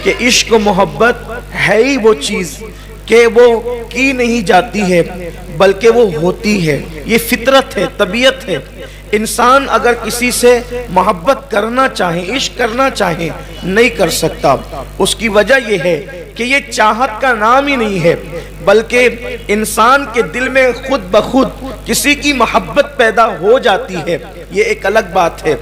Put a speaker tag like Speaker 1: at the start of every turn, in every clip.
Speaker 1: کہ عشق و محبت ہے ہی وہ چیز کہ وہ کی نہیں جاتی ہے بلکہ وہ ہوتی ہے. یہ فطرت ہے، طبیعت ہے. انسان اگر کسی سے محبت کرنا چاہے، عشق کرنا چاہے، نہیں کر سکتا. اس کی وجہ یہ ہے کہ یہ چاہت کا نام ہی نہیں ہے، بلکہ انسان کے دل میں خود بخود کسی کی محبت پیدا ہو جاتی ہے. یہ ایک الگ بات ہے.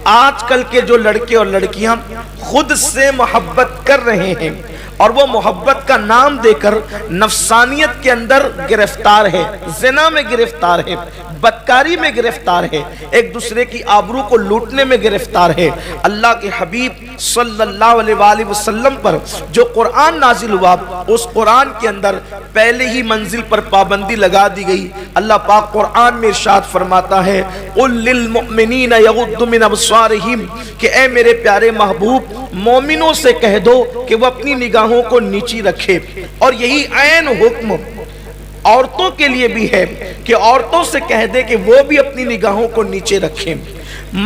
Speaker 1: آج کل کے جو لڑکے اور لڑکیاں خود سے محبت کر رہے ہیں اور وہ محبت کا نام دے کر نفسانیت کے اندر گرفتار ہے، زنا میں گرفتار ہے، بدکاری میں گرفتار ہے، ایک دوسرے کی آبرو کو لوٹنے میں گرفتار ہے. اللہ کے حبیب صلی اللہ علیہ وآلہ وسلم پر جو قرآن نازل ہوا، اس قرآن کے اندر پہلے ہی منزل پر پابندی لگا دی گئی. اللہ پاک قرآن میں ارشاد فرماتا ہے قُلْ لِلْمُؤْمِنِينَ يَغُضُّ مِنْ أَبْصَارِهِمْ کہ اے میرے پیارے محبوب مومنوں سے کہہ دو کہ وہ اپنی نگاہوں کو نیچی رکھے. اور یہی عین حکم عورتوں کے لیے بھی ہے کہ عورتوں سے کہہ دے کہ وہ بھی اپنی نگاہوں کو نیچے رکھیں.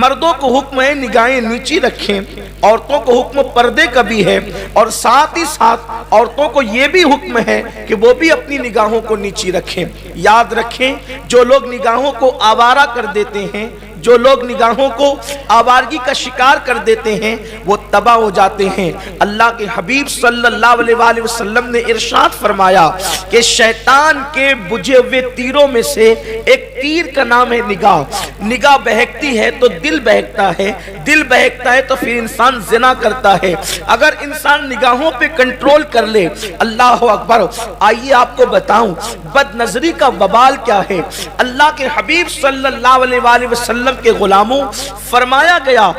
Speaker 1: مردوں کو حکم ہے نگاہیں نیچی رکھیں، عورتوں کو حکم پردے کا بھی ہے، اور ساتھ ہی ساتھ عورتوں کو یہ بھی حکم ہے کہ وہ بھی اپنی نگاہوں کو نیچی رکھیں. یاد رکھیں جو لوگ نگاہوں کو آوارہ کر دیتے ہیں، جو لوگ نگاہوں کو آوارگی کا شکار کر دیتے ہیں، وہ تباہ ہو جاتے ہیں. اللہ کے حبیب صلی اللہ علیہ وآلہ وسلم نے ارشاد فرمایا کہ شیطان کے بجھے ہوئے تیروں میں سے ایک تیر کا نام ہے نگاہ. نگاہ بہکتی ہے تو دل بہکتا ہے، دل بہکتا ہے تو پھر انسان زنا کرتا ہے. اگر انسان نگاہوں پہ کنٹرول کر لے، اللہ اکبر. آئیے آپ کو بتاؤں بد نظری کا وبال کیا ہے. اللہ کے حبیب صلی اللہ علیہ وآلہ وسلم کے غلاموں فرمایا گیا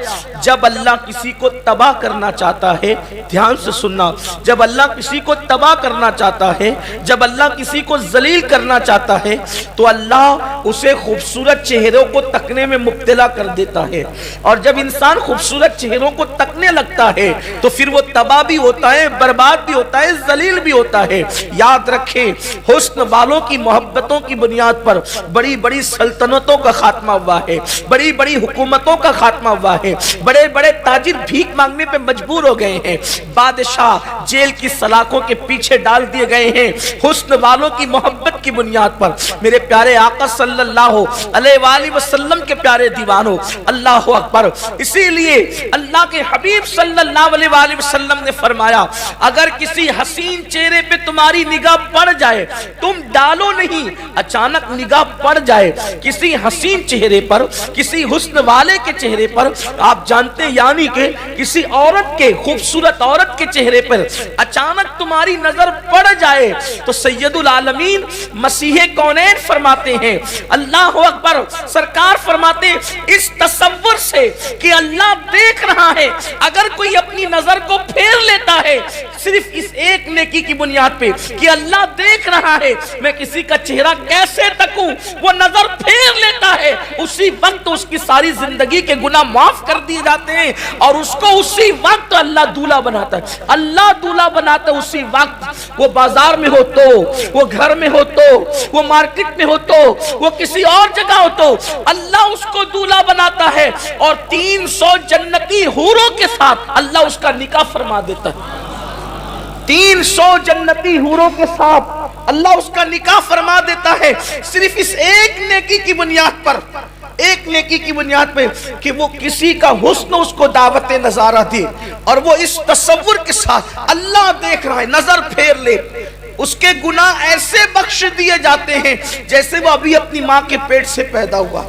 Speaker 1: جب اللہ کسی کو تباہ کرنا چاہتا ہے، دھیان سے سننا، جب اللہ کسی کو تباہ کرنا چاہتا ہے، جب اللہ کسی کو ذلیل کرنا چاہتا ہے تو اللہ اسے خوبصورت چہروں کو تکنے میں مبتلا کر دیتا ہے. اور جب انسان خوبصورت چہروں کو تکنے لگتا ہے تو پھر وہ تباہ بھی ہوتا ہے، برباد بھی ہوتا ہے، ذلیل بھی ہوتا ہے. یاد رکھیں حسن والوں کی محبتوں کی بنیاد پر بڑی بڑی سلطنتوں کا خاتمہ ہوا ہے، بڑی بڑی حکومتوں کا خاتمہ ہوا ہے، بڑے بڑے تاجر بھیک مانگنے پہ مجبور ہو گئے ہیں، بادشاہ جیل کی سلاخوں کے پیچھے ڈال دیے گئے ہیں حسن والوں کی محبت کی بنیاد پر. میرے پیارے آقا صلی اللہ علیہ وآلہ وسلم کے پیارے دیوانوں، اللہ اکبر. اسی لیے اللہ کے حبیب صلی اللہ علیہ وآلہ وسلم نے فرمایا اگر کسی حسین چہرے پہ تمہاری نگاہ پڑ جائے، تم ڈالو نہیں، اچانک نگاہ پڑ جائے کسی حسین چہرے پر، کسی حسن والے کے چہرے پر، آپ جانتے ہیں یعنی کہ کسی عورت کے، خوبصورت عورت کے چہرے پر اچانک تمہاری نظر پڑ جائے تو سید العالمین مسیح کونین فرماتے ہیں، اللہ اکبر، سرکار فرماتے ہیں اس تصور سے کہ اللہ دیکھ رہا ہے اگر کوئی اپنی نظر کو پھیر لیتا ہے صرف اس ایک نیکی کی بنیاد پہ کہ اللہ دیکھ رہا ہے میں کسی کا چہرہ کیسے تکوں، وہ نظر پھیر لیتا ہے، اسی وقت اس کی ساری زندگی کے گناہ معاف کر دیے جاتے ہیں اور اس کو اسی وقت اللہ دولہا بناتا ہے. اللہ دولہا بناتا ہے اسی وقت، وہ بازار میں ہو تو، وہ گھر میں ہو تو، وہ مارکٹ میں ہو تو، وہ کسی اور جگہ ہو تو اللہ اس کو دولہا بناتا ہے اور 300 جنتی حوروں کے ساتھ اللہ اس کا نکاح فرما دیتا ہے. 300 جنتی حوروں کے ساتھ اللہ اس کا نکاح فرما دیتا ہے صرف اس ایک نیکی کی بنیاد پر، ایک نیکی کی بنیاد پہ کہ وہ کسی کا حسن اس کو دعوت نظارہ دے اور وہ اس تصور کے ساتھ اللہ دیکھ رہا ہے نظر پھیر لے. اس کے گناہ ایسے بخش دیے جاتے ہیں جیسے وہ ابھی اپنی ماں کے پیٹ سے پیدا ہوا،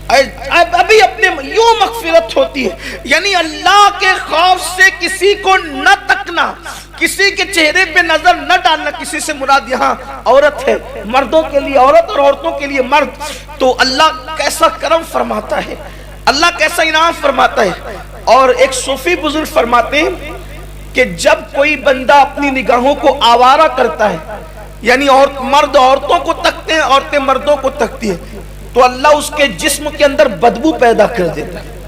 Speaker 1: ابھی اپنے یوں مغفرت ہوتی ہے. یعنی اللہ کے خوف سے کسی کو نہ تکنا، کسی کے چہرے پہ نظر نہ ڈالنا. کسی سے مراد یہاں عورت ہے، مردوں کے لیے عورت اور عورتوں کے لیے مرد. تو اللہ کیسا کرم فرماتا ہے، اللہ کیسا انعام فرماتا ہے. اور ایک صوفی بزرگ فرماتے ہیں کہ جب کوئی بندہ اپنی نگاہوں کو آوارہ کرتا ہے، یعنی مرد عورتوں کو تکتے ہیں، عورتیں مردوں کو تکتی ہیں، تو اللہ اس کے جسم کے اندر بدبو پیدا کر دیتا ہے.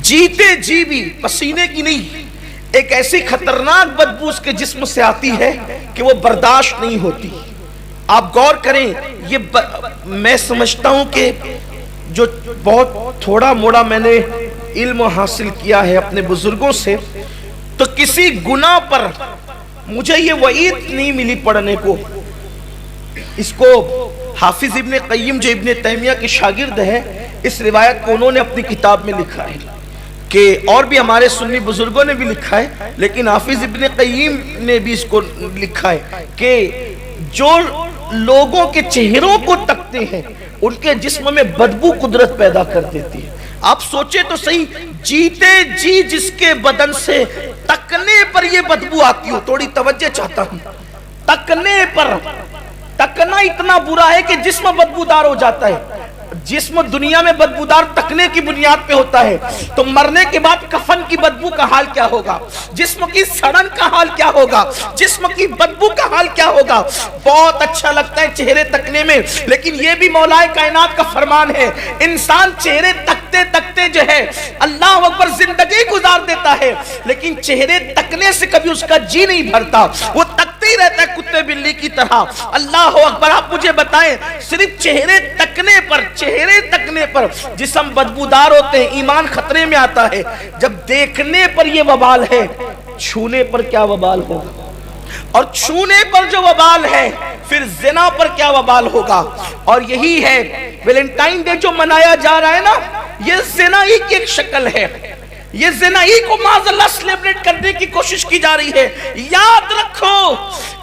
Speaker 1: جیتے جی بھی پسینے کی نہیں، ایک ایسی خطرناک بدبو اس کے جسم سے آتی ہے کہ وہ برداشت نہیں ہوتی. آپ غور کریں، یہ میں سمجھتا ہوں کہ جو بہت تھوڑا موڑا میں نے علم حاصل کیا ہے اپنے بزرگوں سے، تو کسی گناہ پر مجھے یہ وعید نہیں ملی پڑھنے کو. اس کو حافظ ابن قیم جو ابن تیمیہ کے شاگرد ہے، اس روایت کو انہوں نے اپنی کتاب میں لکھا ہے کہ، اور بھی ہمارے سنی بزرگوں نے بھی لکھا ہے، لیکن حافظ ابن قیم نے بھی اس کو لکھا ہے کہ جو لوگوں کے چہروں کو تکتے ہیں ان کے جسم میں بدبو قدرت پیدا کر دیتی ہے. آپ سوچیں تو صحیح، جیتے جی جس کے بدن سے تکنے پر یہ بدبو آتی ہو. تھوڑی توجہ چاہتا ہوں. تکنے پر، تکنا اتنا برا ہے کہ جسم بدبودار ہو جاتا ہے. جسم دنیا میں بدبودار تکنے کی بنیاد پہ ہوتا ہے، تو مرنے کے بعد کفن کی بدبو کا حال کیا ہوگا، جسم کی سڑن کا حال کیا ہوگا، جسم کی بدبو کا حال کیا ہوگا. بہت اچھا لگتا ہے چہرے تکنے میں، لیکن یہ بھی مولا کائنات کا فرمان ہے، انسان چہرے تکتے تکتے جو ہے اللہ اکبر زندگی گزار دیتا ہے، لیکن چہرے تکنے سے کبھی اس کا جی نہیں بھرتا، وہ تکتے ہی رہتا ہے کتے بلی کی طرح. اللہ اکبر. آپ مجھے بتائیں، صرف چہرے تکنے پر جسم بدبودار ہوتے ہیں، ایمان خطرے میں آتا ہے. جب دیکھنے پر یہ وبال ہے، چھونے پر کیا وبال ہوگا، اور چھونے پر جو وبال ہے پھر زنا پر کیا وبال ہوگا. اور یہی ہے ویلنٹائن ڈے جو منایا جا رہا ہے نا، یہ زنا ہی کی ایک شکل ہے. یہ زنا ہی کو معاذ اللہ سیلیبریٹ کرنے کی کوشش کی جا رہی ہے. یاد رکھو،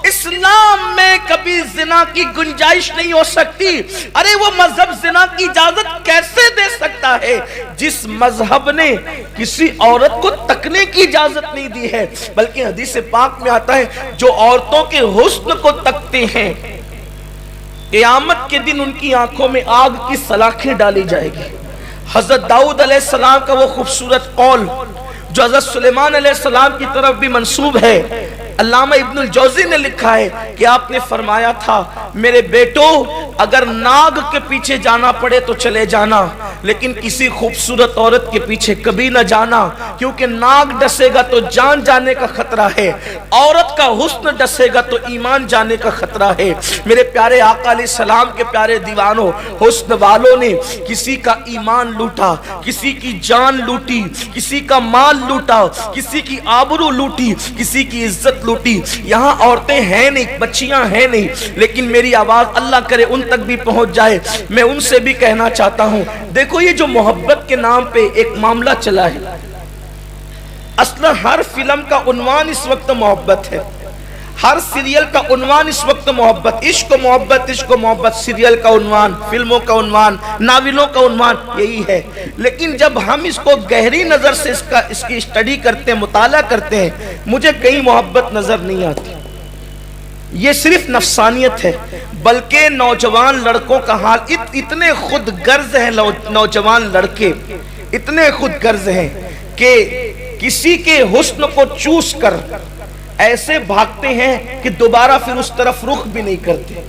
Speaker 1: اسلام میں کبھی زنا کی گنجائش نہیں ہو سکتی. ارے وہ مذہب زنا کی اجازت کیسے دے سکتا ہے جس مذہب نے کسی عورت کو تکنے کی اجازت نہیں دی ہے. بلکہ حدیث پاک میں آتا ہے، جو عورتوں کے حسن کو تکتے ہیں قیامت کے دن ان کی آنکھوں میں آگ کی سلاخیں ڈالی جائے گی. حضرت داؤد علیہ السلام کا وہ خوبصورت قول جو حضرت سلیمان علیہ السلام کی طرف بھی منسوب ہے، علامہ ابن الجوزی نے لکھا ہے کہ آپ نے فرمایا تھا، میرے بیٹو اگر ناگ کے پیچھے جانا پڑے تو چلے جانا، لیکن کسی خوبصورت عورت کے پیچھے کبھی نہ جانا، کیونکہ ناگ ڈسے گا تو جان جانے کا خطرہ ہے، عورت کا حسن ڈسے گا تو ایمان جانے کا خطرہ ہے. میرے پیارے آقا علیہ السلام کے پیارے دیوانوں، حسن والوں نے کسی کا ایمان لوٹا، کسی کی جان لوٹی، کسی کا مال لوٹا، کسی کی آبرو لوٹی، کسی کی عزت لوٹی. یہاں عورتیں ہیں نہیں، بچیاں ہیں نہیں، لیکن میری آواز اللہ کرے ان تک بھی پہنچ جائے. میں ان سے بھی کہنا چاہتا ہوں، دیکھو یہ جو محبت کے نام پہ ایک معاملہ چلا ہے، اصلا ہر فلم کا عنوان اس وقت محبت ہے، ہر سیریل کا عنوان اس وقت محبت، عشق و محبت، عشق و محبت، سیریل کا عنوان، فلموں کا عنوان، ناولوں کا عنوان یہی ہے. لیکن جب ہم اس کو گہری نظر سے اس کی اسٹڈی کرتے ہیں، مطالعہ کرتے ہیں، مجھے کہیں محبت نظر نہیں آتی. یہ صرف نفسانیت ہے. بلکہ نوجوان لڑکوں کا حال اتنے خود غرض ہیں، نوجوان لڑکے اتنے خود غرض ہیں کہ کسی کے حسن کو چوس کر ایسے بھاگتے ہیں کہ دوبارہ پھر اس طرف رخ بھی نہیں کرتے.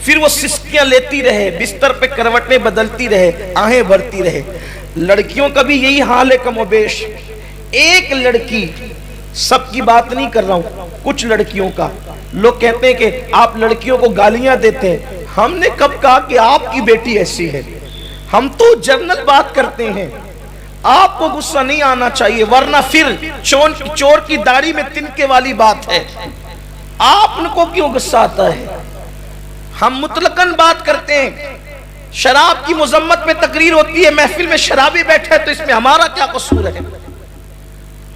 Speaker 1: پھر وہ سسکیاں لیتی رہے، بستر پہ کروٹیں بدلتی رہے، آہیں بھرتی رہے. لڑکیوں کا بھی یہی حال ہے کم و بیش. ایک لڑکی، سب کی بات نہیں کر رہا ہوں، کچھ لڑکیوں کا. لوگ کہتے ہیں کہ آپ لڑکیوں کو گالیاں دیتے ہیں. ہم نے کب کہا کہ آپ کی بیٹی ایسی ہے؟ ہم تو جنرل بات کرتے ہیں. آپ کو غصہ نہیں آنا چاہیے، ورنہ پھر چور کی داڑھی میں تنکے والی بات ہے. آپ ان کو کیوں غصہ آتا ہے؟ ہم مطلقاً بات کرتے ہیں. شراب کی مذمت میں تقریر ہوتی ہے، محفل میں شرابی بیٹھے تو اس میں ہمارا کیا قصور ہے؟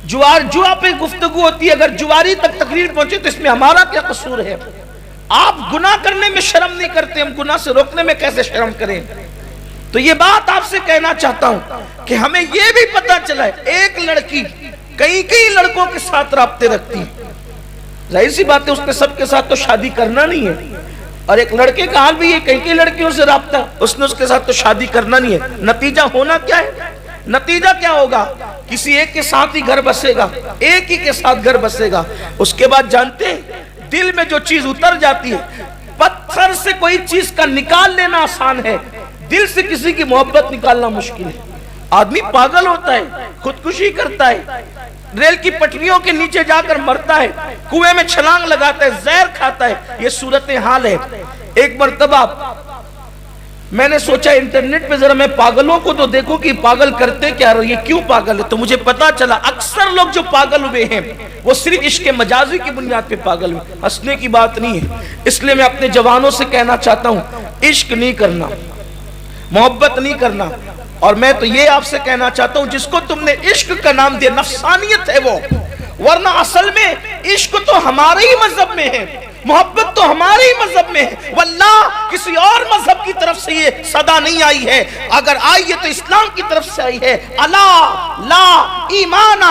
Speaker 1: جوا پہ گفتگو ہوتی ہے، اگر جواری تک تقریر پہنچے تو اس میں ہمارا کیا قصور ہے؟ آپ گناہ کرنے میں شرم نہیں کرتے، ہم گناہ سے روکنے میں کیسے شرم کریں؟ تو یہ بات آپ سے کہنا چاہتا ہوں کہ ہمیں یہ بھی پتا چلا ہے ایک لڑکی کئی لڑکوں کے ساتھ رابطے رکھتی ہے. ظاہر سی بات ہے اس نے سب کے ساتھ تو شادی کرنا نہیں ہے. اور ایک لڑکے کا حال بھی یہ کئی لڑکیوں سے رابطہ، اس نے اس کے ساتھ تو شادی کرنا نہیں ہے. نتیجہ ہونا کیا ہے؟ نتیجہ کیا ہوگا؟ کسی ایک کے ساتھ ہی گھر بسے گا، ایک ہی کے ساتھ گھر بسے گا. اس کے بعد جانتے ہیں دل میں جو چیز اتر جاتی ہے، پتھر سے کوئی چیز کا نکال لینا آسان ہے، دل سے کسی کی محبت نکالنا مشکل ہے. آدمی پاگل ہوتا ہے، خودکشی کرتا ہے، ریل کی پٹریوں کے نیچے جا کر مرتا ہے، کنویں میں چھلانگ لگاتا ہے، زہر کھاتا ہے. یہ صورتحال ہے. ایک مرتبہ میں نے سوچا انٹرنیٹ پہ ذرا میں پاگلوں کو تو دیکھوں کہ پاگل کرتے کیا رہے، یہ کیوں پاگل ہے؟ تو مجھے پتا چلا اکثر لوگ جو پاگل ہوئے ہیں وہ صرف عشق مجازی کی بنیاد پہ پاگل ہوئے، ہنسنے کی بات نہیں ہے۔ اس لیے میں اپنے جوانوں سے کہنا چاہتا ہوں، عشق نہیں کرنا، محبت نہیں کرنا، اور میں تو یہ آپ سے کہنا چاہتا ہوں جس کو تم نے عشق کا نام دیا نفسانیت ہے وہ، ورنہ اصل میں عشق تو ہمارے ہی مذہب میں ہے، محبت تو ہمارے ہی مذہب میں ہے، واللہ کسی اور مذہب کی طرف سے یہ صدا نہیں آئی ہے، اگر آئی ہے تو اسلام کی طرف سے آئی ہے۔ الا لا ایمان